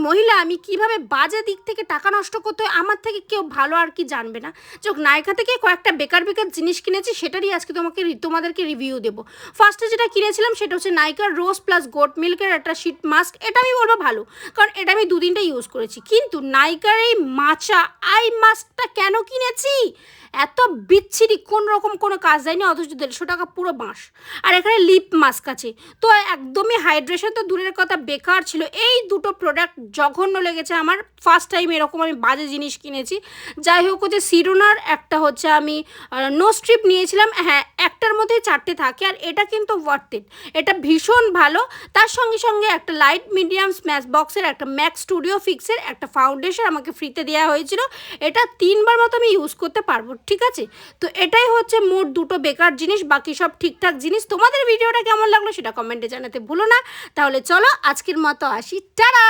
মহিলা আমি কিভাবে বাজে দিক থেকে টাকা নষ্ট করতে হয় আমার থেকে কেউ ভালো আর কি জানবে না। চোখ নাইকা থেকে কয়েকটা বেকার জিনিস কিনেছি, সেটারই আজকে তোমাদেরকে রিভিউ দেবো। ফার্স্টে যেটা কিনেছিলাম সেটা হচ্ছে নাইকার রোজ প্লাস গোট মিল্কের একটা শীট মাস্ক। এটা আমি বলবো ভালো, কারণ এটা আমি 2 দিনটা ইউজ করেছি। কিন্তু নাইকার এই মাচা আই মাস্কটা কেন কিনেছি? এত বিচ্ছিরি, কোন রকম কোনো কাজ দেয়নি, অথচ 150 টাকা পুরো বাঁশ। আর এখানে লিপ মাস্ক আছে, তো একদমই হাইড্রেশন তো দূরের কথা, বেকার ছিল। এই দুটো প্রোডাক্ট জঘন্য লেগেছে আমার। ফার্স্ট টাইম এরকম আমি বাজে জিনিস কিনেছি। যাই হোক, হচ্ছে সিরোনার একটা হচ্ছে আমি নো স্ট্রিপ নিয়েছিলাম। হ্যাঁ, একটার মধ্যেই 4টে থাকে, আর এটা কিন্তু ওয়ার্থ ইট, এটা ভীষণ ভালো। তার সঙ্গে সঙ্গে একটা লাইট মিডিয়াম স্ম্যাশ বক্সের একটা ম্যাক স্টুডিও ফিক্সের একটা ফাউন্ডেশন আমাকে ফ্রিতে দেওয়া হয়েছিল। এটা 3বার মতো আমি ইউজ করতে পারবো, ঠিক আছে? তো এটাই হচ্ছে মোট দুটো বেকার জিনিস, বাকি সব ঠিকঠাক জিনিস। তোমাদের ভিডিওটা কেমন লাগলো সেটা কমেন্টে জানাতে ভুলো না। তাহলে চলো আজকের মতো আসি, টাটা।